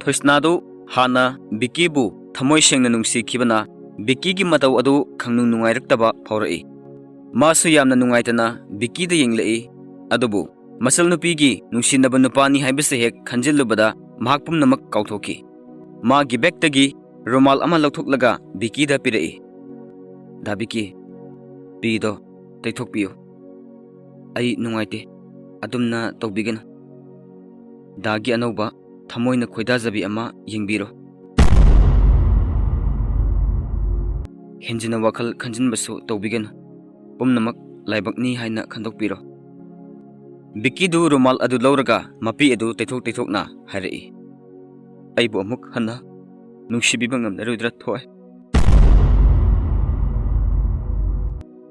ꯊꯣꯏꯁꯅꯥꯗꯨ ꯍꯥꯟꯅ ꯕꯤꯛꯀꯤꯕꯨ ꯊꯃꯣꯏ ꯁꯦꯡꯅ ꯅꯨꯡꯁꯤꯈꯤꯕꯅ ꯕꯤꯛꯀꯤꯒꯤ ꯃꯇꯧ ꯑꯗꯨ ꯈꯪꯅꯨꯡ ꯅꯨꯡꯉꯥꯏꯔꯛꯇꯕ ꯐꯥꯎꯔꯛꯏ꯫ ꯃꯥꯁꯨ ꯌꯥꯝꯅ ꯅꯨꯡꯉꯥꯏꯇꯅ ꯕꯤꯛꯀꯤꯗ ꯌꯦꯡꯂꯛꯏ, ꯑꯗꯨꯕꯨ ꯃꯆꯜ ꯅꯨꯄꯤꯒꯤ ꯅꯨꯡꯁꯤꯅꯕ ꯅꯨꯄꯥꯅꯤ ꯍꯥꯏꯕꯁꯤ ꯍꯦꯛ ꯈꯟꯖꯤꯜꯂꯨꯕꯗ ꯃꯍꯥꯛ ꯄꯨꯝꯅꯃꯛ ꯀꯥꯎꯊꯣꯛꯈꯤ꯫ ꯃꯥꯒꯤ ꯕꯦꯛꯇꯒꯤ ꯔꯨꯃꯥꯜ ꯑꯃ ꯂꯧꯊꯣꯛꯂꯒ ꯕꯤꯛꯀꯤꯗ ꯄꯤꯔꯛꯏ꯫ "ꯗꯥ ꯕꯤꯛꯀꯤ, ꯄꯤꯗꯣ ꯇꯩꯊꯣꯛꯄꯤꯌꯨ꯫ ꯑꯩ ꯅꯨꯡꯉꯥꯏꯇꯦ, ꯑꯗꯨꯝꯅ ꯇꯧꯕꯤꯒꯅꯨ꯫ ꯗꯥꯒꯤ ꯑꯅꯧꯕ ꯊꯃꯣꯏꯅ ꯈꯣꯏꯗꯥꯖꯕꯤ ꯑꯃ ꯌꯦꯡꯕꯤꯔꯣ꯫ ꯍꯦꯟꯖꯤꯟꯅ ꯋꯥꯈꯜ ꯈꯟꯖꯤꯟꯕꯁꯨ ꯇꯧꯕꯤꯒꯅꯨ꯫ ꯄꯨꯝꯅꯃꯛ ꯂꯥꯏꯕꯛꯅꯤ ꯍꯥꯏꯅ ꯈꯟꯗꯣꯛꯄꯤꯔꯣ"꯫ ꯕꯤꯛꯀꯤꯗꯨ ꯔꯨꯃꯥꯜ ꯑꯗꯨ ꯂꯧꯔꯒ ꯃꯄꯤ ꯑꯗꯨ ꯇꯩꯊꯣꯛꯅ ꯍꯥꯏꯔꯛꯏ꯫ "ꯑꯩꯕꯨ ꯑꯃꯨꯛ ꯍꯟꯅ ꯅꯨꯡꯁꯤꯕꯤꯕ ꯉꯝꯂꯔꯣꯏꯗ꯭ꯔꯥ ꯊꯣꯏ"꯫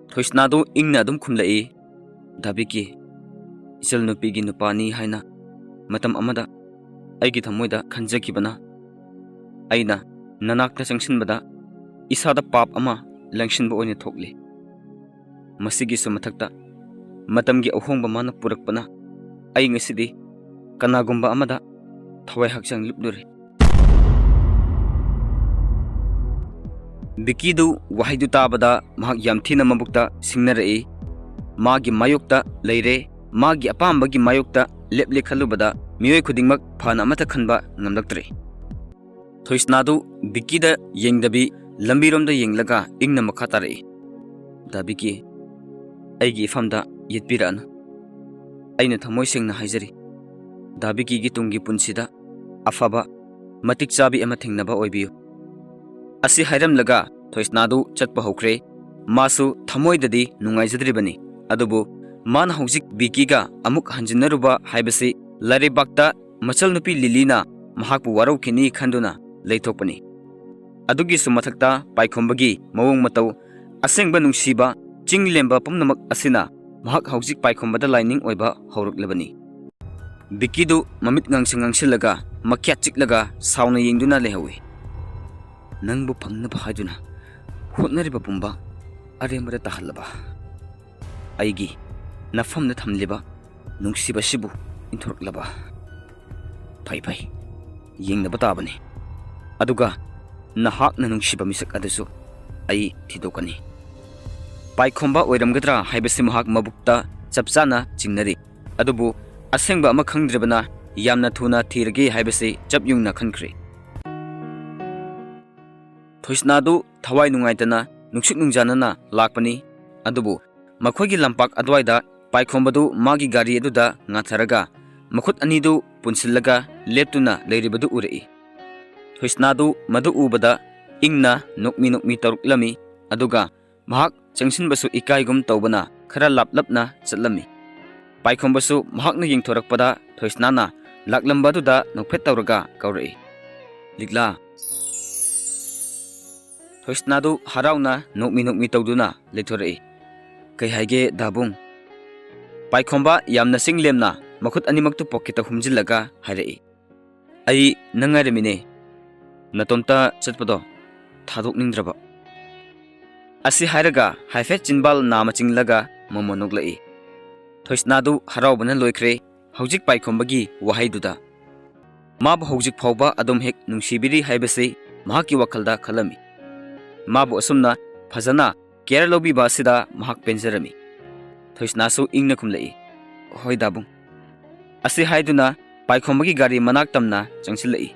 ꯊꯣꯏꯁꯅꯥꯗꯨ ꯏꯪꯅ ꯑꯗꯨꯝ ꯈꯨꯝꯂꯛꯏ꯫ "ꯗꯥ ꯕꯤꯛꯀꯤ, ꯏꯆꯜ ꯅꯨꯄꯤꯒꯤ ꯅꯨꯄꯥꯅꯤ ꯍꯥꯏꯅ ꯃꯇꯝ ꯑꯃꯗ ꯑꯩꯒꯤ ꯊꯃꯣꯏꯗ ꯈꯟꯖꯈꯤꯕꯅ ꯑꯩꯅ ꯅꯅꯥꯛꯇ ꯆꯪꯁꯤꯟꯕꯗ ꯏꯁꯥꯗ ꯄꯥꯞ ꯑꯃ ꯂꯪꯁꯤꯟꯕ ꯑꯣꯏꯅ ꯊꯣꯛꯂꯤ꯫ ꯃꯁꯤꯒꯤꯁꯨ ꯃꯊꯛꯇ ꯃꯇꯝꯒꯤ ꯑꯍꯣꯡꯕ ꯃꯥꯅ ꯄꯨꯔꯛꯄꯅ ꯑꯩ ꯉꯁꯤꯗꯤ ꯀꯅꯥꯒꯨꯝꯕ ꯑꯃꯗ ꯊꯋꯥꯏ ꯍꯛꯆꯥꯡ ꯂꯨꯞꯂꯨꯔꯦ"꯫ ꯕꯤꯛꯀꯤꯗꯨ ꯋꯥꯍꯩꯗꯨ ꯇꯥꯕꯗ ꯃꯍꯥꯛ ꯌꯥꯝ ꯊꯤꯅ ꯃꯕꯨꯛꯇ ꯁꯤꯡꯅꯔꯛꯏ꯫ ꯃꯥꯒꯤ ꯃꯥꯌꯣꯛꯇ ꯂꯩꯔꯦ, ꯃꯥꯒꯤ ꯑꯄꯥꯝꯕꯒꯤ ꯃꯥꯌꯣꯛꯇ ꯂꯦꯞꯂꯦ ꯈꯜꯂꯨꯕꯗ ꯃꯤꯑꯣꯏ ꯈꯨꯗꯤꯡꯃꯛ ꯐꯅ ꯑꯃꯠꯇ ꯈꯟꯕ ꯉꯝꯂꯛꯇ꯭ꯔꯦ꯫ ꯊꯣꯏꯁꯅꯥꯗꯨ ꯕꯤꯛꯀꯤꯗ ꯌꯦꯡꯗꯕꯤ ꯂꯝꯕꯤꯔꯣꯝꯗ ꯌꯦꯡꯂꯒ ꯏꯪꯅ ꯃꯈꯥ ꯇꯥꯔꯛꯏ꯫ "ꯗꯥ ꯕꯤꯛꯀꯤ, ꯑꯩꯒꯤ ꯏꯐꯝꯗ ꯌꯦꯠꯄꯤꯔꯛꯑꯅꯨ꯫ ꯑꯩꯅ ꯊꯃꯣꯏ ꯁꯦꯡꯅ ꯍꯥꯏꯖꯔꯤ, ꯗꯥ ꯕꯤꯛꯀꯤꯒꯤ ꯇꯨꯡꯒꯤ ꯄꯨꯟꯁꯤꯗ ꯑꯐꯕ ꯃꯇꯤꯛ ꯆꯥꯕꯤ ꯑꯃ ꯊꯦꯡꯅꯕ ꯑꯣꯏꯕꯤꯌꯨ"꯫ ꯑꯁꯤ ꯍꯥꯏꯔꯝꯂꯒ ꯊꯣꯏꯁꯅꯥꯗꯨ ꯆꯠꯄ ꯍꯧꯈ꯭ꯔꯦ꯫ ꯃꯥꯁꯨ ꯊꯃꯣꯏꯗꯗꯤ ꯅꯨꯡꯉꯥꯏꯖꯗ꯭ꯔꯤꯕꯅꯤ, ꯑꯗꯨꯕꯨ ꯃꯥꯅ ꯍꯧꯖꯤꯛ ꯕꯤꯛꯀꯤꯒ ꯑꯃꯨꯛ ꯍꯟꯖꯤꯟꯅꯔꯨꯕ ꯍꯥꯏꯕꯁꯤ ꯂꯥꯏꯔꯩꯕꯥꯛꯇ ꯃꯆꯜꯅꯨꯄꯤ ꯂꯤꯂꯤꯅ ꯃꯍꯥꯛꯄꯨ ꯋꯥꯔꯧꯈꯤꯅꯤ ꯈꯟꯗꯨꯅ ꯂꯩꯊꯣꯛꯄꯅꯤ꯫ ꯑꯗꯨꯒꯤꯁꯨ ꯃꯊꯛꯇ ꯄꯥꯏꯈꯣꯝꯕꯒꯤ ꯃꯑꯣꯡ ꯃꯇꯧ, ꯑꯁꯦꯡꯕ ꯅꯨꯡꯁꯤꯕ ꯆꯤꯡꯂꯦꯝꯕ ꯄꯨꯝꯅꯃꯛ ꯑꯁꯤꯅ ꯃꯍꯥꯛ ꯍꯧꯖꯤꯛ ꯄꯥꯏꯈꯣꯝꯕꯗ ꯂꯥꯏꯅꯤꯡ ꯑꯣꯏꯕ ꯍꯧꯔꯛꯂꯕꯅꯤ꯫ ꯕꯤꯛꯀꯤꯗꯨ ꯃꯃꯤꯠ ꯉꯥꯡꯁꯤꯜꯂꯒ ꯃꯈ꯭ꯌꯥꯠ ꯆꯤꯛꯂꯒ ꯁꯥꯎꯅ ꯌꯦꯡꯗꯨꯅ ꯂꯩꯍꯧꯏ꯫ "ꯅꯪꯕꯨ ꯐꯪꯅꯕ ꯍꯥꯏꯗꯨꯅ ꯍꯣꯠꯅꯔꯤꯕ ꯄꯨꯝꯕ ꯑꯔꯦꯝꯕꯗ ꯇꯥꯍꯜꯂꯕ? ꯑꯩꯒꯤ ꯅꯐꯝꯗ ꯊꯝꯂꯤꯕ ꯅꯨꯡꯁꯤꯕꯁꯤꯕꯨ ꯏꯟꯊꯣꯔꯛꯂꯕ? ꯐꯩ, ꯌꯦꯡꯅꯕ ꯇꯥꯕꯅꯤ꯫ ꯑꯗꯨꯒ ꯅꯍꯥꯛꯅ ꯅꯨꯡꯁꯤꯕ ꯃꯤꯁꯛ ꯑꯗꯨꯁꯨ ꯑꯩ ꯊꯤꯗꯣꯛꯀꯅꯤ꯫ ꯄꯥꯏꯈꯣꯝꯕ ꯑꯣꯏꯔꯝꯒꯗ꯭ꯔꯥ ꯍꯥꯏꯕꯁꯤ ꯃꯍꯥꯛ ꯃꯕꯨꯛꯇ ꯆꯞ ꯆꯥꯅ ꯆꯤꯡꯅꯔꯤ, ꯑꯗꯨꯕꯨ ꯑꯁꯦꯡꯕ ꯑꯃ ꯈꯪꯗ꯭ꯔꯤꯕꯅ ꯌꯥꯝꯅ ꯊꯨꯅ ꯊꯤꯔꯒꯦ ꯍꯥꯏꯕꯁꯤ ꯆꯞ ꯌꯨꯡꯅ ꯈꯟꯈ꯭ꯔꯦ꯫ ꯊꯣꯏꯁꯅꯥꯗꯨ ꯊꯋꯥꯏ ꯅꯨꯡꯉꯥꯏꯇꯅ ꯅꯨꯡꯁꯤꯛ ꯅꯨꯡꯖꯥꯅꯅ ꯂꯥꯛꯄꯅꯤ, ꯑꯗꯨꯕꯨ ꯃꯈꯣꯏꯒꯤ ꯂꯝꯄꯥꯛ ꯑꯗꯨꯋꯥꯏꯗ ꯄꯥꯏꯈꯣꯝꯕꯗꯨ ꯃꯥꯒꯤ ꯒꯥꯔꯤ ꯑꯗꯨꯗ ꯉꯥꯊꯔꯒ ꯃꯈꯨꯠ ꯑꯅꯤꯗꯨ ꯄꯨꯟꯁꯤꯜꯂꯒ ꯂꯦꯞꯇꯨꯅ ꯂꯩꯔꯤꯕꯗꯨ ꯎꯔꯛꯏ꯫ ꯊꯣꯏꯁꯅꯥꯗꯨ ꯃꯗꯨ ꯎꯕꯗ ꯏꯪꯅ ꯅꯣꯛꯃꯤ ꯇꯧꯔꯛꯂꯝꯃꯤ, ꯑꯗꯨꯒ ꯃꯍꯥꯛ ꯆꯪꯁꯤꯟꯕꯁꯨ ꯏꯀꯥꯏꯒꯨꯝ ꯇꯧꯕꯅ ꯈꯔ ꯂꯥꯞꯂꯞꯅ ꯆꯠꯂꯝꯃꯤ꯫ ꯄꯥꯏꯈꯣꯝꯕꯁꯨ ꯃꯍꯥꯛꯅ ꯌꯦꯡꯊꯣꯔꯛꯄꯗ ꯊꯣꯏꯁꯅꯥꯅ ꯂꯥꯛꯂꯝꯕ ꯑꯗꯨꯗ ꯅꯣꯛꯐꯦꯠ ꯇꯧꯔꯒ ꯀꯧꯔꯛꯏ꯫ "ꯂꯤꯛꯂꯥ"꯫ ꯊꯣꯏꯁꯅꯥꯗꯨ ꯍꯔꯥꯎꯅ ꯅꯣꯛꯃꯤ ꯇꯧꯗꯨꯅ ꯂꯩꯊꯣꯔꯛꯏ꯫ "ꯀꯩ ꯍꯥꯏꯒꯦ ꯗꯥꯕꯨꯡ"꯫ ꯄꯥꯏꯈꯣꯝꯕ ꯌꯥꯝꯅ ꯆꯤꯡꯂꯦꯝꯅ ꯃꯈꯨꯠ ꯑꯅꯤꯃꯛꯇꯨ ꯄꯣꯀꯦꯠꯇ ꯍꯨꯝꯖꯤꯜꯂꯒ ꯍꯥꯏꯔꯛꯏ꯫ "ꯑꯩ ꯅꯪ ꯉꯥꯏꯔꯝꯃꯤꯅꯦ, ꯅꯇꯣꯝꯇ ꯆꯠꯄꯗꯣ ꯊꯥꯗꯣꯛꯅꯤꯡꯗ꯭ꯔꯕ"꯫ ꯑꯁꯤ ꯍꯥꯏꯔꯒ ꯍꯥꯏꯐꯦꯠ ꯆꯤꯟꯕꯥꯜ ꯅꯥꯝꯃ ꯆꯤꯡꯂꯒ ꯃꯣꯃꯣ ꯅꯣꯛꯂꯛꯏ꯫ ꯊꯣꯏꯁꯅꯥꯗꯨ ꯍꯔꯥꯎꯕꯅ ꯂꯣꯏꯈ꯭ꯔꯦ ꯍꯧꯖꯤꯛ ꯄꯥꯏꯈꯣꯝꯕꯒꯤ ꯋꯥꯍꯩꯗꯨꯗ꯫ ꯃꯥꯕꯨ ꯍꯧꯖꯤꯛ ꯐꯥꯎꯕ ꯑꯗꯨꯝ ꯍꯦꯛ ꯅꯨꯡꯁꯤꯕꯤꯔꯤ ꯍꯥꯏꯕꯁꯤ ꯃꯍꯥꯛꯀꯤ ꯋꯥꯈꯜꯗ ꯈꯜꯂꯝꯃꯤ꯫ ꯃꯥꯕꯨ ꯑꯁꯨꯝꯅ ꯐꯖꯅ ꯀꯦꯌꯔ ꯂꯧꯕꯤꯕ ꯑꯁꯤꯗ ꯃꯍꯥꯛ ꯄꯦꯟꯖꯔꯝꯃꯤ꯫ ꯊꯣꯏꯁꯅꯥꯁꯨ ꯏꯪꯅ ꯈꯨꯝꯂꯛꯏ꯫ "ꯍꯣꯏ ꯗꯥꯕꯨꯡ"꯫ ꯑꯁꯤ ꯍꯥꯏꯗꯨꯅ ꯄꯥꯏꯈꯣꯝꯕꯒꯤ ꯒꯥꯔꯤ ꯃꯅꯥꯛ ꯇꯝꯅ ꯆꯪꯁꯤꯜꯂꯛꯏ꯫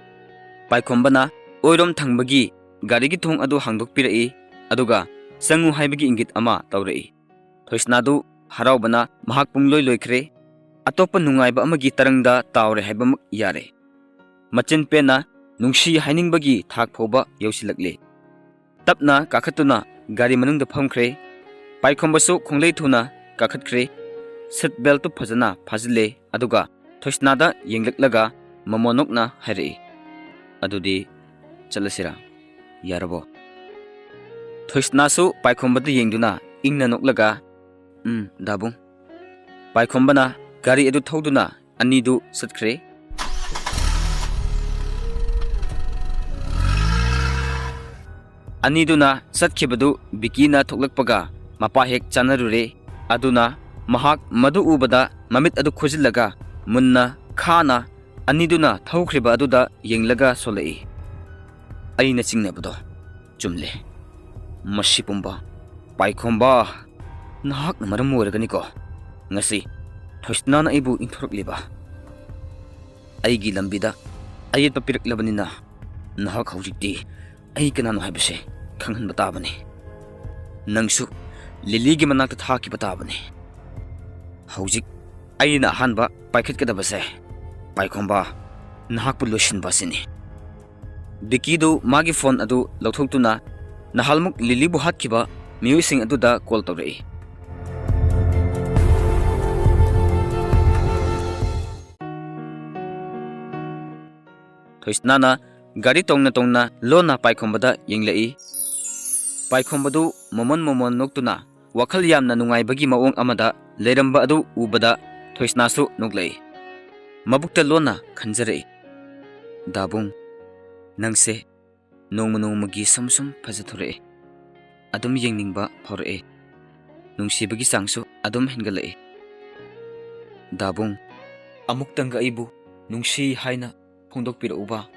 ꯄꯥꯏꯈꯣꯝꯕꯅ ꯑꯣꯏꯔꯣꯝ ꯊꯪꯕꯒꯤ ꯒꯥꯔꯤꯒꯤ ꯊꯣꯡ ꯑꯗꯨ ꯍꯥꯡꯗꯣꯛꯄꯤꯔꯛꯏ, ꯑꯗꯨꯒ ꯆꯪꯉꯨ ꯍꯥꯏꯕꯒꯤ ꯏꯪꯒꯤꯠ ꯑꯃ ꯇꯧꯔꯛꯏ꯫ ꯊꯣꯏꯁꯅꯥꯗꯨ ꯍꯔꯥꯎꯕꯅ ꯃꯍꯥꯛ ꯄꯨꯡꯂꯣꯏ ꯂꯣꯏꯈ꯭ꯔꯦ꯫ ꯑꯇꯣꯞꯄ ꯅꯨꯡꯉꯥꯏꯕ ꯑꯃꯒꯤ ꯇꯔꯪꯗ ꯇꯥꯎꯔꯦ ꯍꯥꯏꯕꯃꯛ ꯌꯥꯔꯦ꯫ ꯃꯆꯤꯟ ꯄꯦꯟꯅ ꯅꯨꯡꯁꯤ ꯍꯥꯏꯅꯤꯡꯕꯒꯤ ꯊꯥꯛ ꯐꯥꯎꯕ ꯌꯧꯁꯤꯜꯂꯛꯂꯦ꯫ ꯇꯞꯅ ꯀꯥꯈꯠꯇꯨꯅ ꯒꯥꯔꯤ ꯃꯅꯨꯡꯗ ꯐꯝꯈ꯭ꯔꯦ꯫ ꯄꯥꯏꯈꯣꯝꯕꯁꯨ ꯈꯣꯡꯂꯩ ꯊꯨꯅ ꯀꯥꯈꯠꯈ꯭ꯔꯦ꯫ ꯁꯤꯠ ꯕꯦꯜꯇꯨ ꯐꯖꯅ ꯐꯥꯖꯤꯜꯂꯦ, ꯑꯗꯨꯒ ꯊꯣꯏꯁꯅꯥꯗ ꯌꯦꯡꯂꯛꯂꯒ ꯃꯣꯃꯣ ꯅꯣꯛꯅ ꯍꯥꯏꯔꯛꯏ꯫ "ꯑꯗꯨꯗꯤ ꯆꯠꯂꯁꯤꯔꯥ, ꯌꯥꯔꯕꯣ"꯫ ꯊꯣꯏꯁꯅꯥꯁꯨ ꯄꯥꯏꯈꯣꯝꯕꯗ ꯌꯦꯡꯗꯨꯅ ꯏꯪꯅ ꯅꯣꯛꯂꯒ ꯗꯥꯕꯨꯡ꯫ ꯄꯥꯏꯈꯣꯝꯕꯅ ꯒꯥꯔꯤ ꯑꯗꯨ ꯊꯧꯗꯨꯅ ꯑꯅꯤꯗꯨ ꯆꯠꯈ꯭ꯔꯦ꯫ ꯑꯅꯤꯗꯨꯅ ꯆꯠꯈꯤꯕꯗꯨ ꯕꯤꯛꯀꯤꯅ ꯊꯣꯛꯂꯛꯄꯒ ꯃꯄꯥ ꯍꯦꯛ ꯆꯥꯅꯔꯨꯔꯦ, ꯑꯗꯨꯅ ꯃꯍꯥꯛ ꯃꯗꯨ ꯎꯕꯗ ꯃꯃꯤꯠ ꯑꯗꯨ ꯈꯨꯖꯤꯜꯂꯒ ꯃꯨꯟꯅ ꯈꯥꯅ ꯑꯅꯤꯗꯨꯅ ꯊꯧꯈ꯭ꯔꯤꯕ ꯑꯗꯨꯗ ꯌꯦꯡꯂꯒ ꯁꯣꯜꯂꯛꯏ꯫ ꯑꯩꯅ ꯆꯤꯡꯅꯕꯗꯣ ꯆꯨꯝꯂꯦ꯫ ꯃꯁꯤ ꯄꯨꯝꯕ ꯄꯥꯏꯈꯣꯝꯕ ꯅꯍꯥꯛꯅ ꯃꯔꯝ ꯑꯣꯏꯔꯒꯅꯤꯀꯣ ꯉꯁꯤ ꯊꯣꯏꯁꯅꯥꯅ ꯑꯩꯕꯨ ꯏꯟꯊꯣꯔꯛꯂꯤꯕ꯫ ꯑꯩꯒꯤ ꯂꯝꯕꯤꯗ ꯑꯌꯦꯠꯄ ꯄꯤꯔꯛꯂꯕꯅꯤꯅ ꯅꯍꯥꯛ ꯍꯧꯖꯤꯛꯇꯤ ꯑꯩ ꯀꯅꯥꯅꯣ ꯍꯥꯏꯕꯁꯦ ꯈꯪꯍꯟꯕ ꯇꯥꯕꯅꯤ꯫ ꯅꯪꯁꯨ ꯂꯤꯂꯤꯒꯤ ꯃꯅꯥꯛꯇ ꯊꯥꯈꯤꯕ ꯇꯥꯕꯅꯤ꯫ ꯍꯧꯖꯤꯛ ꯑꯩꯅ ꯑꯍꯥꯟꯕ ꯄꯥꯏꯈꯠꯀꯗꯕꯁꯦ ꯄꯥꯏꯈꯣꯝꯕ ꯅꯍꯥꯛꯄꯨ ꯂꯣꯏꯁꯤꯟꯕ ꯑꯁꯤꯅꯤ꯫ ꯕꯤꯀꯤꯗꯨ ꯃꯥꯒꯤ ꯐꯣꯟ ꯑꯗꯨ ꯂꯧꯊꯣꯛꯇꯨꯅ ꯅꯍꯥꯜꯃꯨꯛ ꯂꯤꯂꯤꯕꯨ ꯍꯥꯠꯈꯤꯕ ꯃꯤꯑꯣꯏꯁꯤꯡ ꯑꯗꯨꯗ ꯀꯣꯜ ꯇꯧꯔꯛꯏ꯫ ꯊꯣꯏꯁꯅꯥꯅ ꯒꯥꯔꯤ ꯇꯣꯡꯅ ꯇꯣꯡꯅ ꯂꯣꯟꯅ ꯄꯥꯏꯈꯣꯝꯕꯗ ꯌꯦꯡꯂꯛꯏ꯫ ꯄꯥꯏꯈꯣꯝꯕꯗꯨ ꯃꯣꯃꯣꯟ ꯃꯣꯃꯣꯟ ꯅꯣꯛꯇꯨꯅ ꯋꯥꯈꯜ ꯌꯥꯝꯅ ꯅꯨꯡꯉꯥꯏꯕꯒꯤ ꯃꯑꯣꯡ ꯑꯃꯗ ꯂꯩꯔꯝꯕ ꯑꯗꯨ ꯎꯕꯗ ꯊꯣꯏꯁꯅꯥꯁꯨ ꯅꯣꯛꯂꯛꯏ꯫ ꯃꯕꯨꯛꯇ ꯂꯣꯟꯅ ꯈꯟꯖꯔꯛꯏ꯫ ꯗꯥꯕꯨꯡ, ꯅꯪꯁꯦ ꯅꯣꯡꯃ ꯅꯣꯡꯃꯒꯤ ꯁꯨꯝ ꯐꯖꯊꯣꯔꯛꯑꯦ꯫ ꯑꯗꯨꯝ ꯌꯦꯡꯅꯤꯡꯕ ꯐꯥꯎꯔꯛꯑꯦ꯫ ꯅꯨꯡꯁꯤꯕꯒꯤ ꯆꯥꯡꯁꯨ ꯑꯗꯨꯝ ꯍꯦꯟꯒꯠꯂꯛꯏ꯫ ꯗꯥꯕꯨꯡ, ꯑꯃꯨꯛꯇꯪꯒ ꯑꯩꯕꯨ ꯅꯨꯡꯁꯤ ꯍꯥꯏꯅ ꯐꯣꯡꯗꯣꯛꯄꯤꯔꯛꯎꯕ꯫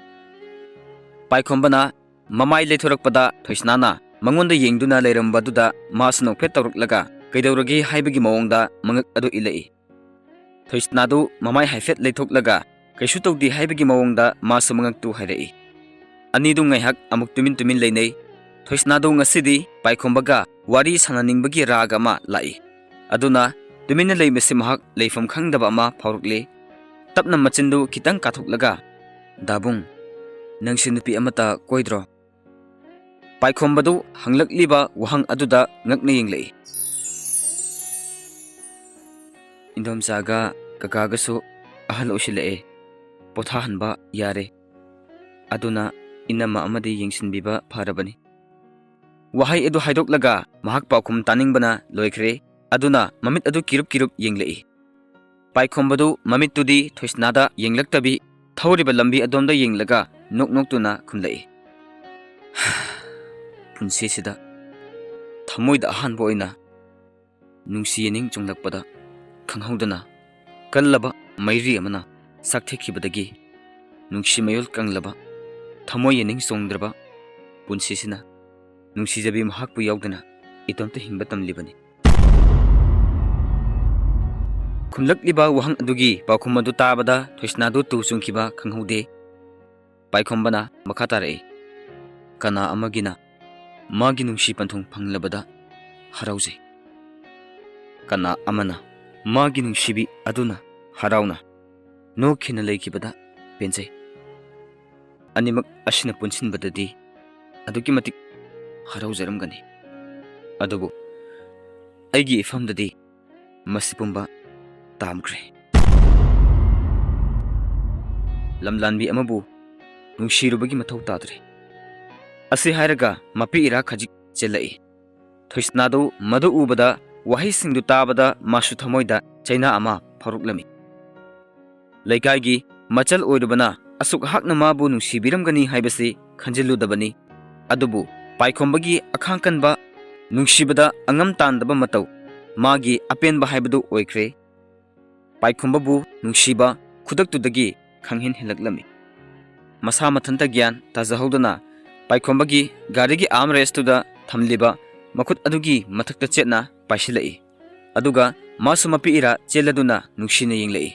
ꯄꯥꯏꯈꯣꯝꯕꯅ ꯃꯃꯥꯏ ꯂꯩꯊꯣꯔꯛꯄꯗ ꯊꯣꯏꯁꯅꯥꯅ ꯃꯉꯣꯟꯗ ꯌꯦꯡꯗꯨꯅ ꯂꯩꯔꯝꯕꯗꯨꯗ ꯃꯥꯁꯨ ꯅꯣꯛꯐꯦꯠ ꯇꯧꯔꯛꯂꯒ ꯀꯩꯗꯧꯔꯒꯦ ꯍꯥꯏꯕꯒꯤ ꯃꯑꯣꯡꯗ ꯃꯉꯛ ꯑꯗꯨ ꯏꯜꯂꯛꯏ꯫ ꯊꯣꯏꯁꯅꯥꯗꯨ ꯃꯃꯥꯏ ꯍꯥꯏꯐꯦꯠ ꯂꯩꯊꯣꯛꯂꯒ ꯀꯩꯁꯨ ꯇꯧꯗꯦ ꯍꯥꯏꯕꯒꯤ ꯃꯑꯣꯡꯗ ꯃꯥꯁꯨ ꯃꯉꯛꯇꯨ ꯍꯥꯏꯔꯛꯏ꯫ ꯑꯅꯤꯗꯨ ꯉꯥꯏꯍꯥꯛ ꯑꯃꯨꯛ ꯇꯨꯃꯤꯟ ꯂꯩꯅꯩ꯫ ꯊꯣꯏꯁꯅꯥꯗꯨ ꯉꯁꯤꯗꯤ ꯄꯥꯏꯈꯣꯝꯕꯒ ꯋꯥꯔꯤ ꯁꯥꯟꯅꯅꯤꯡꯕꯒꯤ ꯔꯥꯒ ꯑꯃ ꯂꯥꯛꯏ꯫ ꯑꯗꯨꯅ ꯇꯨꯃꯤꯟꯅ ꯂꯩꯕꯁꯤ ꯃꯍꯥꯛ ꯂꯩꯐꯝ ꯈꯪꯗꯕ ꯑꯃ ꯐꯥꯎꯔꯛꯂꯤ꯫ ꯇꯞꯅ ꯃꯆꯤꯟꯗꯨ ꯈꯤꯇꯪ ꯀꯥꯊꯣꯛꯂꯒ, ꯗꯥꯕꯨꯡ, ꯅꯪꯁꯤ ꯅꯨꯄꯤ ꯑꯃꯠꯇ ꯀꯣꯏꯗ꯭ꯔꯣ? ꯄꯥꯏꯈꯣꯝꯕꯗꯨ ꯍꯪꯂꯛꯂꯤꯕ ꯋꯥꯍꯪ ꯑꯗꯨꯗ ꯉꯛꯅ ꯌꯦꯡꯂꯛꯏ꯫ ꯏꯟꯗꯣꯝꯆꯥꯒ ꯀꯀꯥꯒꯁꯨ ꯑꯍꯜ ꯑꯣꯏꯁꯤꯜꯂꯛꯑꯦ, ꯄꯣꯊꯥꯍꯟꯕ ꯌꯥꯔꯦ꯫ ꯑꯗꯨꯅ ꯏꯅꯝꯃ ꯑꯃꯗꯤ ꯌꯦꯡꯁꯤꯟꯕꯤꯕ ꯐꯔꯕꯅꯤ꯫ ꯋꯥꯍꯩ ꯑꯗꯨ ꯍꯥꯏꯗꯣꯛꯂꯒ ꯃꯍꯥꯛ ꯄꯥꯎꯈꯨꯝ ꯇꯥꯅꯤꯡꯕꯅ ꯂꯣꯏꯈ꯭ꯔꯦ꯫ ꯑꯗꯨꯅ ꯃꯃꯤꯠ ꯑꯗꯨ ꯀꯤꯔꯨꯞ ꯌꯦꯡꯂꯛꯏ꯫ ꯄꯥꯏꯈꯣꯝꯕꯗꯨ ꯃꯃꯤꯠꯇꯨꯗꯤ ꯊꯣꯏꯁꯅꯥꯗ ꯌꯦꯡꯂꯛꯇꯕꯤ ꯊꯧꯔꯤꯕ ꯂꯝꯕꯤ ꯑꯗꯣꯝꯗ ꯌꯦꯡꯂꯒ ꯅꯣꯛꯇꯨꯅ ꯈꯨꯝꯂꯛꯏ꯫ ꯄꯨꯟꯁꯤꯁꯤꯗ ꯊꯃꯣꯏꯗ ꯑꯍꯥꯟꯕ ꯑꯣꯏꯅ ꯅꯨꯡꯁꯤ ꯌꯦꯅꯤꯡ ꯆꯣꯡꯂꯛꯄꯗ ꯈꯪꯍꯧꯗꯅ ꯀꯜꯂꯕ ꯃꯩꯔꯤ ꯑꯃꯅ ꯆꯥꯛꯊꯦꯛꯈꯤꯕꯗꯒꯤ ꯅꯨꯡꯁꯤ ꯃꯌꯣꯜ ꯀꯪꯂꯕ ꯊꯃꯣꯏ ꯌꯦꯅꯤꯡ ꯆꯣꯡꯗ꯭ꯔꯕ ꯄꯨꯟꯁꯤꯁꯤꯅ ꯅꯨꯡꯁꯤꯖꯕꯤ ꯃꯍꯥꯛꯄꯨ ꯌꯥꯎꯗꯅ ꯏꯇꯣꯝꯇ ꯍꯤꯡꯕ ꯇꯝꯂꯤꯕꯅꯤ꯫ ꯈꯨꯝꯂꯛꯂꯤꯕ ꯋꯥꯍꯪ ꯑꯗꯨꯒꯤ ꯄꯥꯎꯈꯨꯝ ꯑꯗꯨ ꯇꯥꯕꯗ ꯊꯣꯏꯁꯅꯥꯗꯨ ꯇꯨ ꯆꯨꯡꯈꯤꯕ ꯈꯪꯍꯧꯗꯦ꯫ ꯄꯥꯏꯈꯣꯝꯕꯅ ꯃꯈꯥ ꯇꯥꯔꯛꯏ꯫ ꯀꯅꯥ ꯑꯃꯒꯤꯅ ꯃꯥꯒꯤ ꯅꯨꯡꯁꯤ ꯄꯟꯊꯨꯡ ꯐꯪꯂꯕꯗ ꯍꯔꯥꯎꯖꯩ꯫ ꯀꯅꯥ ꯑꯃꯅ ꯃꯥꯒꯤ ꯅꯨꯡꯁꯤꯕꯤ ꯑꯗꯨꯅ ꯍꯔꯥꯎꯅ ꯅꯣꯛꯈꯤꯅ ꯂꯩꯈꯤꯕꯗ ꯄꯦꯟꯖꯩ꯫ ꯑꯅꯤꯃꯛ ꯑꯁꯤꯅ ꯄꯨꯟꯁꯤꯟꯕꯗꯗꯤ ꯑꯗꯨꯛꯀꯤ ꯃꯇꯤꯛ ꯍꯔꯥꯎꯖꯔꯝꯒꯅꯤ꯫ ꯑꯗꯨꯕꯨ ꯑꯩꯒꯤ ꯏꯐꯝꯗꯗꯤ ꯃꯁꯤ ꯄꯨꯝꯕ ꯇꯥꯝꯈ꯭ꯔꯦ꯫ ꯂꯝꯂꯥꯟꯕꯤ ꯑꯃꯕꯨ ꯅꯨꯡꯁꯤꯔꯨꯕꯒꯤ ꯃꯊꯧ ꯇꯥꯗ꯭ꯔꯦ꯫ ꯑꯁꯤ ꯍꯥꯏꯔꯒ ꯃꯄꯤ ꯏꯔꯥ ꯈꯖꯤꯛ ꯆꯦꯜꯂꯛꯏ꯫ ꯊꯣꯏꯁꯅꯥꯗꯨ ꯃꯗꯨ ꯎꯕꯗ ꯋꯥꯍꯩꯁꯤꯡꯗꯨ ꯇꯥꯕꯗ ꯃꯥꯁꯨ ꯊꯃꯣꯏꯗ ꯆꯩꯅꯥ ꯑꯃ ꯐꯥꯎꯔꯛꯂꯝꯃꯤ꯫ ꯂꯩꯀꯥꯏꯒꯤ ꯃꯆꯜ ꯑꯣꯏꯔꯨꯕꯅ ꯑꯁꯨꯛ ꯍꯥꯛꯅ ꯃꯥꯕꯨ ꯅꯨꯡꯁꯤꯕꯤꯔꯝꯒꯅꯤ ꯍꯥꯏꯕꯁꯤ ꯈꯟꯖꯤꯜꯂꯨꯗꯕꯅꯤ꯫ ꯑꯗꯨꯕꯨ ꯄꯥꯏꯈꯣꯝꯕꯒꯤ ꯑꯈꯥꯡ ꯀꯟꯕ ꯅꯨꯡꯁꯤꯕꯗ ꯑꯉꯝ ꯇꯥꯟꯗꯕ ꯃꯇꯧ ꯃꯥꯒꯤ ꯑꯄꯦꯟꯕ ꯍꯥꯏꯕꯗꯨ ꯑꯣꯏꯈ꯭ꯔꯦ꯫ ꯄꯥꯏꯈꯣꯝꯕꯕꯨ ꯅꯨꯡꯁꯤꯕ ꯈꯨꯗꯛꯇꯨꯗꯒꯤ ꯈꯪꯍꯦꯟ ꯍꯦꯜꯂꯛꯂꯝꯃꯤ꯫ ꯃꯁꯥ ꯃꯊꯟꯇ ꯒ꯭ꯌꯥꯟ ꯇꯥꯖꯍꯧꯗꯅ ꯄꯥꯏꯈꯣꯝꯕꯒꯤ ꯒꯥꯔꯤꯒꯤ ꯑꯥꯔꯝ ꯔꯦꯁꯇꯨꯗ ꯊꯝꯂꯤꯕ ꯃꯈꯨꯠ ꯑꯗꯨꯒꯤ ꯃꯊꯛꯇ ꯆꯦꯠꯅ ꯄꯥꯏꯁꯤꯜꯂꯛꯏ꯫ ꯑꯗꯨꯒ ꯃꯥꯁꯨ ꯃꯄꯤ ꯏꯔꯥ ꯆꯦꯜꯂꯗꯨꯅ ꯅꯨꯡꯁꯤꯅ ꯌꯦꯡꯂꯛꯏ꯫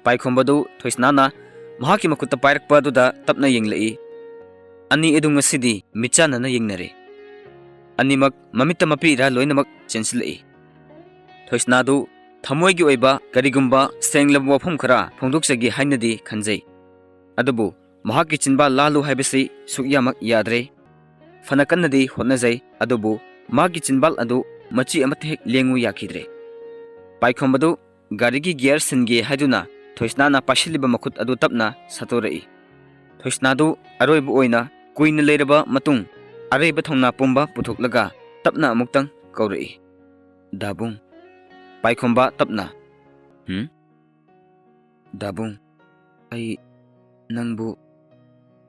ꯄꯥꯏꯈꯣꯝꯕꯗꯨ ꯊꯣꯏꯁꯅꯥꯅ ꯃꯍꯥꯛꯀꯤ ꯃꯈꯨꯠꯇ ꯄꯥꯏꯔꯛꯄ ꯑꯗꯨꯗ ꯇꯞꯅ ꯌꯦꯡꯂꯛꯏ꯫ ꯑꯅꯤ ꯑꯗꯨ ꯉꯁꯤꯗꯤ ꯃꯤꯠꯆꯥꯟꯅꯅ ꯌꯦꯡꯅꯔꯦ꯫ ꯑꯅꯤꯃꯛ ꯃꯃꯤꯠꯇ ꯃꯄꯤ ꯏꯔꯥ ꯂꯣꯏꯅꯃꯛ ꯆꯦꯟꯁꯤꯜꯂꯛꯏ꯫ ꯊꯣꯏꯁꯅꯥꯗꯨ ꯊꯃꯣꯏꯒꯤ ꯑꯣꯏꯕ ꯀꯔꯤꯒꯨꯝꯕ ꯁꯦꯡꯂꯕ ꯋꯥꯐꯝ ꯈꯔ ꯐꯣꯡꯗꯣꯛꯆꯒꯦ ꯍꯥꯏꯅꯗꯤ ꯈꯟꯖꯩ꯫ ꯑꯗꯨꯕꯨ ꯃꯍꯥꯛꯀꯤ ꯆꯤꯟꯕꯥꯜ ꯂꯥꯜꯂꯨ ꯍꯥꯏꯕꯁꯤ ꯁꯨꯛꯌꯥꯃꯛ ꯌꯥꯗ꯭ꯔꯦ꯫ ꯐꯅ ꯀꯟꯅꯗꯤ ꯍꯣꯠꯅꯖꯩ, ꯑꯗꯨꯕꯨ ꯃꯥꯒꯤ ꯆꯤꯟꯕꯥꯜ ꯑꯗꯨ ꯃꯆꯤ ꯑꯃꯠꯇ ꯍꯦꯛ ꯂꯦꯡꯉꯨ ꯌꯥꯈꯤꯗ꯭ꯔꯦ꯫ ꯄꯥꯏꯈꯣꯝꯕꯗꯨ ꯒꯥꯔꯤꯒꯤ ꯒꯤꯌꯔ ꯁꯤꯟꯒꯦ ꯍꯥꯏꯗꯨꯅ ꯊꯣꯏꯁꯅꯥꯅ ꯄꯥꯏꯁꯤꯜꯂꯤꯕ ꯃꯈꯨꯠ ꯑꯗꯨ ꯇꯞꯅ ꯁꯠꯇꯣꯔꯛꯏ꯫ ꯊꯣꯏꯁꯅꯥꯗꯨ ꯑꯔꯣꯏꯕ ꯑꯣꯏꯅ ꯀꯨꯏꯅ ꯂꯩꯔꯕ ꯃꯇꯨꯡ ꯑꯔꯩꯕ ꯊꯧꯅꯥ ꯄꯨꯝꯕ ꯄꯨꯊꯣꯛꯂꯒ ꯇꯞꯅ ꯑꯃꯨꯛꯇꯪ ꯀꯧꯔꯛꯏ꯫ ꯗꯥꯕꯨꯡ꯫ ꯄꯥꯏꯈꯣꯝꯕ ꯇꯞꯅ, ꯗꯥꯕꯨꯡ, ꯑꯩ ꯅꯪꯕꯨ꯫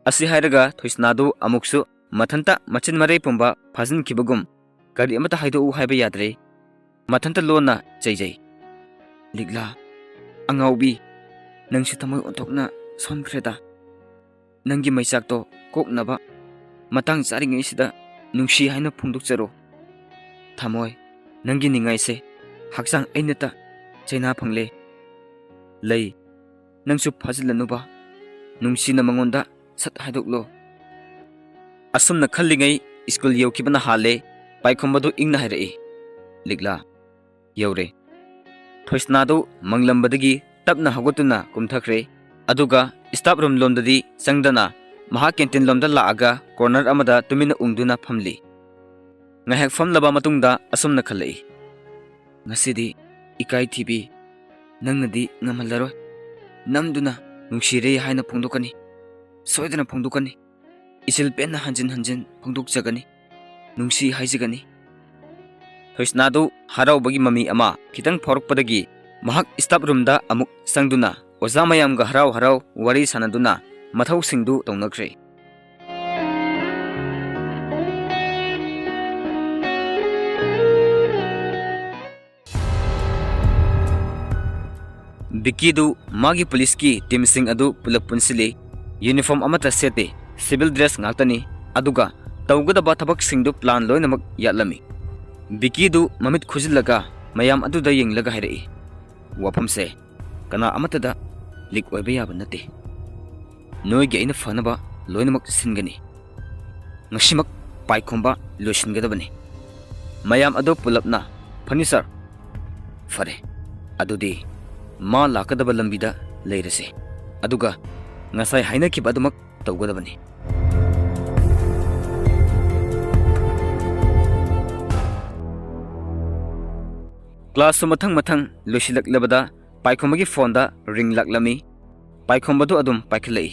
ꯑꯁꯤ ꯍꯥꯏꯔꯒ ꯊꯣꯏꯁꯅꯥꯗꯨ ꯑꯃꯨꯛꯁꯨ ꯃꯊꯟꯇ ꯃꯆꯤꯟ ꯃꯔꯩ ꯄꯨꯝꯕ ꯐꯥꯖꯤꯟꯈꯤꯕꯒꯨꯝ ꯀꯔꯤ ꯑꯃꯠꯇ ꯍꯥꯏꯗꯣꯛꯎ ꯍꯥꯏꯕ ꯌꯥꯗ꯭ꯔꯦ꯫ ꯃꯊꯟꯇ ꯂꯣꯟꯅ ꯆꯩꯖꯩ꯫ ꯂꯤꯛꯂꯥ, ꯑꯉꯥꯎꯕꯤ, ꯅꯪꯁꯨ ꯊꯃꯣꯏ ꯑꯣꯟꯊꯣꯛꯅ ꯁꯣꯟꯈ꯭ꯔꯦꯗ ꯅꯪꯒꯤ ꯃꯩꯆꯥꯛꯇꯣ ꯀꯣꯛꯅꯕ ꯃꯇꯥꯡ ꯆꯥꯔꯤꯉꯩꯁꯤꯗ ꯅꯨꯡꯁꯤ ꯍꯥꯏꯅ ꯐꯣꯡꯗꯣꯛꯆꯔꯣ ꯊꯃꯣꯏ ꯅꯪꯒꯤ ꯅꯤꯡꯉꯥꯏꯁꯦ ꯍꯛꯆꯥꯡ ꯑꯩꯅꯇ ꯆꯩꯅꯥ ꯐꯪꯂꯦ ꯂꯩ ꯅꯪꯁꯨ ꯐꯥꯖꯤꯜꯂꯅꯨꯕ ꯅꯨꯡꯁꯤꯅ ꯃꯉꯣꯟꯗ ꯁꯠ ꯍꯥꯏꯗꯣꯛꯂꯣ ꯑꯁꯨꯝꯅ ꯈꯜꯂꯤꯉꯩ ꯁ꯭ꯀꯨꯜ ꯌꯧꯈꯤꯕꯅ ꯍꯥꯜꯂꯦ ꯄꯥꯏꯈꯣꯝꯕꯗꯨ ꯏꯪꯅ ꯍꯥꯏꯔꯛꯏ ꯂꯤꯛꯂꯥ ꯌꯧꯔꯦ ꯊꯣꯏꯁꯅꯥꯗꯨ ꯃꯪꯂꯝꯕꯗꯒꯤ ꯇꯞꯅ ꯍꯧꯒꯠꯇꯨꯅ ꯀꯨꯝꯊꯈ꯭ꯔꯦ ꯑꯗꯨꯒ ꯁ꯭ꯇꯥꯐ ꯔꯨꯝ ꯂꯣꯝꯗꯗꯤ ꯆꯪꯗꯅ ꯃꯍꯥꯛ ꯀꯦꯟꯇꯤꯟ ꯂꯣꯝꯗ ꯂꯥꯛꯑꯒ ꯀꯣꯔꯅꯔ ꯑꯃꯗ ꯇꯨꯃꯤꯟꯅ ꯎꯪꯗꯨꯅ ꯐꯝꯂꯤ ꯉꯥꯏꯍꯥꯛ ꯐꯝꯂꯕ ꯃꯇꯨꯡꯗ ꯑꯁꯨꯝꯅ ꯈꯜꯂꯛꯏ ꯉꯁꯤꯗꯤ ꯏꯀꯥꯏ ꯊꯤꯕꯤ ꯅꯪꯅꯗꯤ ꯉꯝꯍꯜꯂꯔꯣꯏ ꯅꯝꯗꯨꯅ ꯅꯨꯡꯁꯤꯔꯦ ꯍꯥꯏꯅ ꯐꯣꯡꯗꯣꯛꯀꯅꯤ ꯁꯣꯏꯗꯅ ꯐꯣꯡꯗꯣꯛꯀꯅꯤ इसिल पेन हंजिन हंजिन फोंदोकजगनी नुंसी हाइजगनी थोइसनादु हराउबगी ममी अमा खितंग फौरकपदगी महक स्टाफ रूमदा अमुक संगदुना ओजा मयामगा हराउ हराउ वरी सानदुना मथौ सिंगदु तौनख्रे बिकीदु मागी पुलिस की टीम सिंग अदु पुलप पुनसिली यूनिफॉर्म अमता सेते civil dress ngaktani aduga tawgadaba thabak singdu plan loinamak yatlami bikidu mamit khujilaga mayam aduda yenglaga hairei wafamse kana amatada lik oiba yaba nate noigi aina fanaba loinamak singani ngasimak paikhomba loishingadabani mayam adu pulapna phani sir fare adudi ma lakadaba lambida leirase aduga ngasai haina kibadumak tawgadabani class मथंग मथंग लोसिलक्लबदा पाइखोमगी phone दा ring लाक्लमी पाइखोमबदु अदुम पाइखलई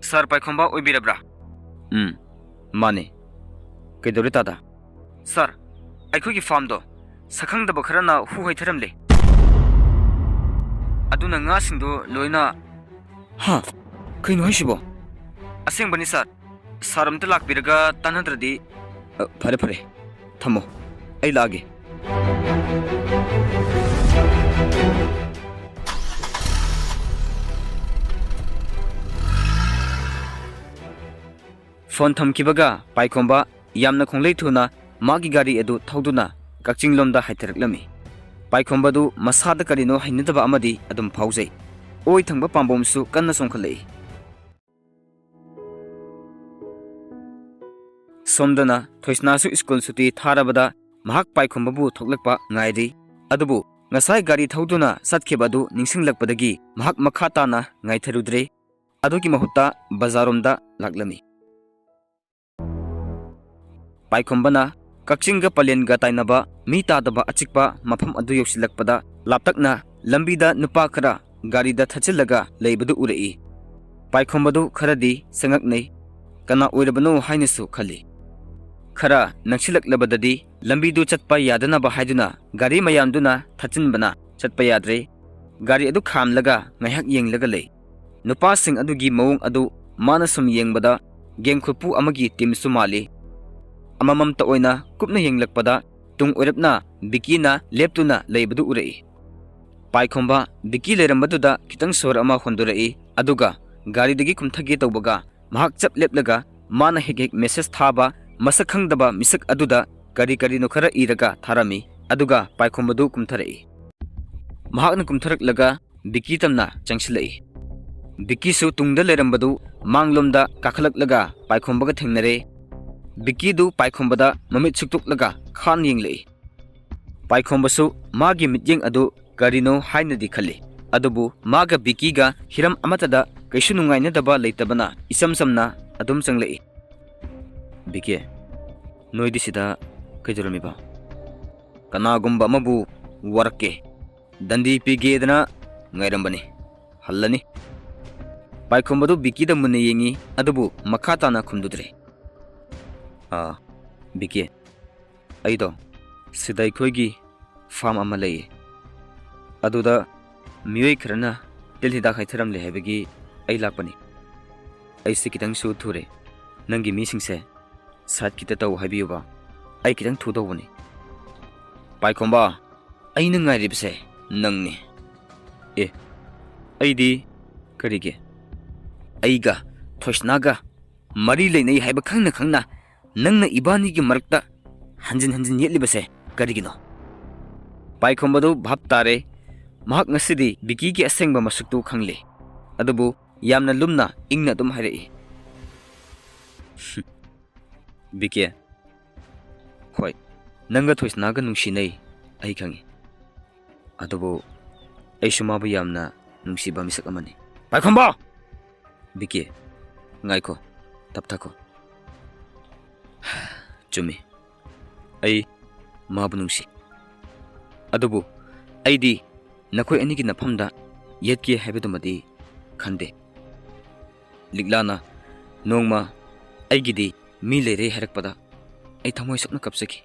sir पाइखोमबा ओइबिरब्रा माने कैदोरे तादा सर आइखोगी फार्म दो सखंग दब खरना हु होइथरमले अदुना nga singdo loina ha kaino haisibo aseng bani sir सारमते लाकबिरगा तानद्रदी फरे फरे थमो आई लागे फोन थमकिबगा पाइखोंबा यामना खोंगलै थुना मागी गाड़ी एदु थौदुना कक्चिंग लोमदा हाइथरक्लमी पाइखोंबदु मसादा करिनो हाइनदबा अमदी अदुम फाउजै ओइ थंबा पाम्बोमसु कन्ना सोंखलै सोमदना थोइसनासु स्कूल सुटी थारबदा महक पाइखोंबबु थोकलकपा ngairi adubu ngasai gari thauduna satkhebadu ningsinglakpadagi mahak makha tana ngaitharudre adugi mahutta bazaromda laklami पाइखोंबना कक्चिंगा पलेनगा ताइनबा मी तादबा अचिकपा मफम अदु योसिलकपदा लापतकना लंबीदा नुपा खरा गारीदा थचिलगा लेबदु उरई पाइखोंबदु खरदी संगकनै कना ओइरबनो हाइनसु खली खरा नक्सिलकलबददी लंबीदु चटपा यादनबा हाइदुना गारी मयामदुना थचिनबना चटपा याद्रे गारी अदु खामलगा ngahak yenglага lei नुपा सिंग अदुगी मवंग अदु माना सुम yengbada गेंगखुपु अमगी टीम सुमाली अमममता ओइना कुपना yenglakpada tung oirapna bikina leptuna leibadu urei पाइखोंबा बिकी लेरमबदुदा खितंग सोर अमा होंदुरई अदुगा गाड़ी दगी कुमथगे तौबगा महक चप लेपलगा माना हेक हेक मेसेज थाबा मसखंगदबा मिसक अदुदा करी करी नो खरा इरगा थारामी अदुगा पाइखोंबदु कुमथरई महकना कुमथरकलगा बिकी तमना चंगसिलई बिकी सु तुंगदा लेरमबदु मांगलोमदा काखलकलगा पाइखोंबगा थेंगनरे बिकी दु पाइखोंबदा ममित सुक्तुकलगा खान यंगलई पाइखोंबसु मागी मित्यंग अदु करिनो हाइनदी खले अदुबु मागा बिकीगा हिरम अमतदा कैसु नुंगाइनदबा लेतबना इसम समना अदुम चंगलई बिके नोइदि सिदा कैजरमिबा कनागुंबा मबु वरके दंदी पिगेदना ngaiरंबनी हल्लनी पाइखोंबदु बिकीदा मुने येंगी अदुबु मखाताना खुमदुद्रे बिके अइदो सिदाई खोइगी फार्म अमा लई अदुदा मियोई खरना तिलहिदा खाइथरमले हैबगी अइ लापनी अइसे कितंग सु थुरे नंगी मीसिंगसे साथ किता तौ हाइबियोबा अइ कितंग थुदौबनी पाइखोंबा अइना ngairibse nangni ए अइदी करिगे अइगा थोइसनागा मरी लेनै हाइबा खंगना खंगना नंगना इबानी की मरकता हंजिन हंजिन येलिबसे करिगिनो पाइखोंबदो भाप तारे महक ngasidi बिकी की असेंगबा मसुकतु खंगले अदुबु यामना लुमना इंगना दुम हाइरई बिके होय नंगा थोइसनागा नुंसिनै अइ खंगी अदुबु अइसु माबु यामना नुंसिबा मिसक अमनि पाइखोंबा बिके ngaiko tapthako chumi ai mabu nungsi adubu aidi nakoi ani ki nafamda yetki haibedumadi khande liglana nongma aigidi mi leire harakpada ai thamoi sokna kapsaki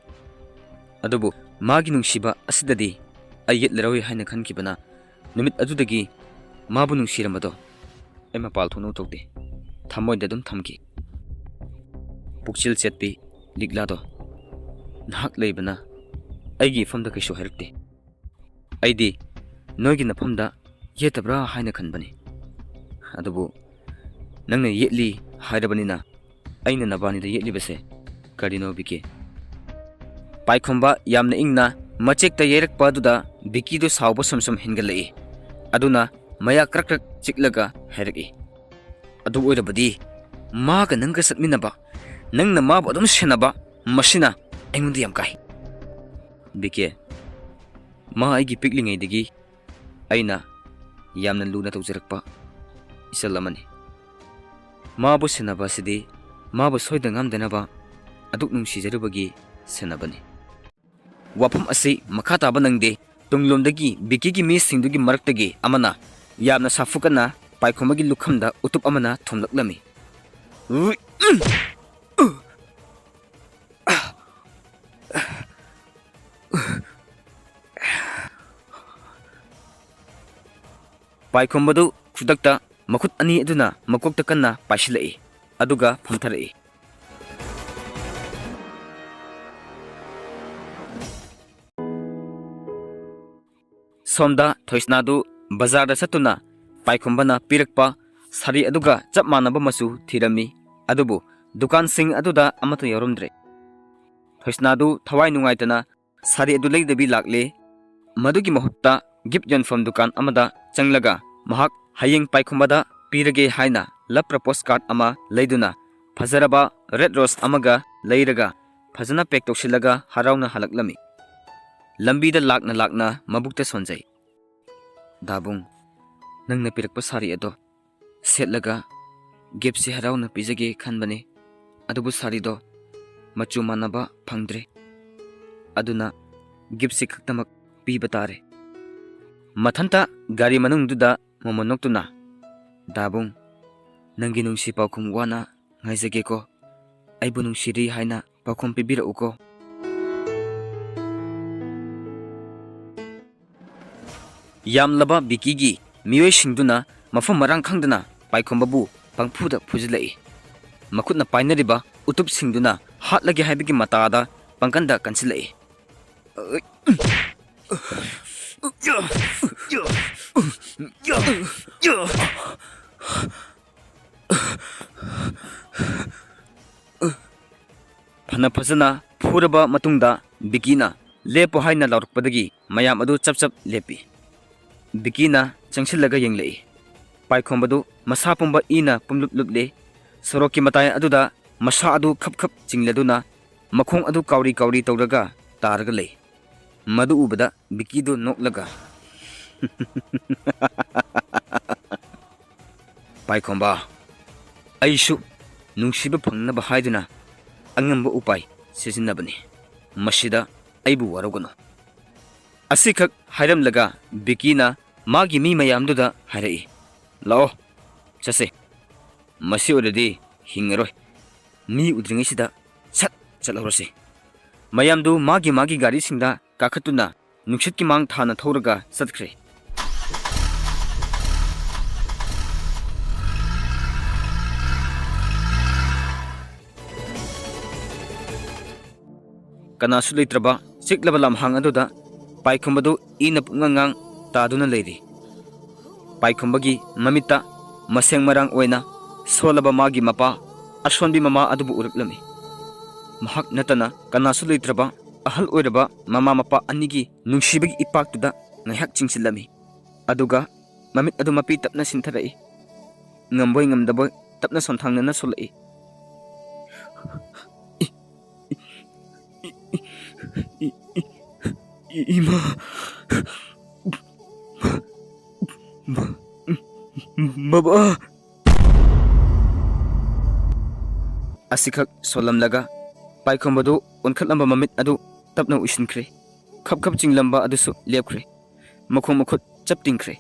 adubu magi nungsiba asidadi ai yet lerawi haina khankibana numit adudagi mabu nungsiramado ai mapal thono tokde thamoi dadum thamki pukchil chetpi liglado nahak leibana aigi famda kaisu harakte aidi noigi na famda yetabra haina khanbani adubu nangna yetli hairabanina aina nabani da yetli base karino bike paaikhomba yamna ingna machekta yerakpa duda biki do sawba samsam hingalai aduna maya krak chiklaga hairaki adu oirabadi maga nangga satminaba nangna mabu adum senaba masina aingundi yam kai bike ma aigi piklingai digi aina yamna luna tawjarakpa isalamani mabu senaba sidi mabu soida ngamdanaba aduk nungsijarubagi senabani wapam asi makha taba nangde tunglomdagi biki gi mi singdugi maraktagi amana yamna safukana पाइखोंबगी लुखमदा उतुप अमना थोमलक्लमी पाइखोंबदु खुदक्ता मखुत अनि अदुना मकोक्ता कन्ना पाइसिलई अदुगा फमथरई सोमदा थोइसनादु बाजार सतुना पाइखोंबना पिरकपा सारी अदुगा चप मानबा मसु थिरमी अदुबु दुकान सिंह अदुदा अमत यरमद्रे थोइसनादु थवाई नुंगाइतना सारी अदु लेदबी लाक्ले मदुगी महत्ता gift जनफम दुकान अमदा चंगलगा महक हयेंग पाइखोंबदा पिरगे हाइना लप्र पोस्ट कार्ड अमा लेदुना फजरबा रेड रोज अमगा लेरगा फजना पैक तोसिलगा हराउना हलकलमी लंबीदा लाकना मबुक्ता सोंजै दाबुंग नंगना पिरकपा सारी अदो सेटलगा गिफ्ट से हराउना पिजगे खनबने अदुबु सारी दो मचु मानबा फंगद्रे अदुना गिफ्ट से खक्तमक पीबा तारे मथंता गाड़ी मनुंगदुदा मोमोनोक्तुना दाबुंग नंगी नुंसी पाउखुम वाना ngaijageko aibu nungsiri haina pakhom pibirauko yamlaba bikigi mioi singduna mafam marang khangduna paikhombbu pangphuda phujilai makutna painariba utup singduna hatlagi haibigi matada pangkanda kansilai फना फजना फुरबा मतुंगदा बिकीना लेपो हाइना लौरकपदगी मयाम अदु चप चप लेपी बिकीना चंगसिलगा यंगलई पाइखोंबदु मसा पुंबा इना पुमलुप लुपले सरोकी मताय अदुदा मसा अदु खप खप चिंगलदुना मखोंग अदु काउरी काउरी तौरगा तारगा लई मदु उबदा बिकीदु नोकलगा पाइखोंबा आइसु नुंसिबा फंगनबा हाइदुना अंगंबा उपाय सिजिनबनी मसिदा आइबु वरगनो असिखक हाइरमलगा बिकीना मागी मी मयामदुदा हाइरई लाओ चसे मसि ओरदि हिंगरोय मी उद्रिंगसिदा सट चलहरसे मयामदु मागी गाड़ी सिंगदा काखतुना नुक्सितकी मांग थाना थौरगा सतख्रे कनासु लेत्रबा चिक्लबा लमहांग अदुदा पाइखुंबदु इना पुंगांगांग तादुना लेरी पाइखुंबगी ममिता मसेंग मरांग ओइना सोलबा मागी मपा अशोनबी ममा अदुबु उरक्लमी महक नतना कनासु लेत्रबा अहल ओइरबा mama Mopa अनिगी नुंसिबगी इपाक्तुदा ngahak chingsilami aduga mamit adu mapi tapna sintarai ngamboi ngamdaboy tapna sonthangna na solai ima baba asikak solamlaga paikhambadu onkhatlamba mamit adu tapna uisinkhre khap khap chinglamba adusu lepkhre मखों मखुत चप तिंख्रे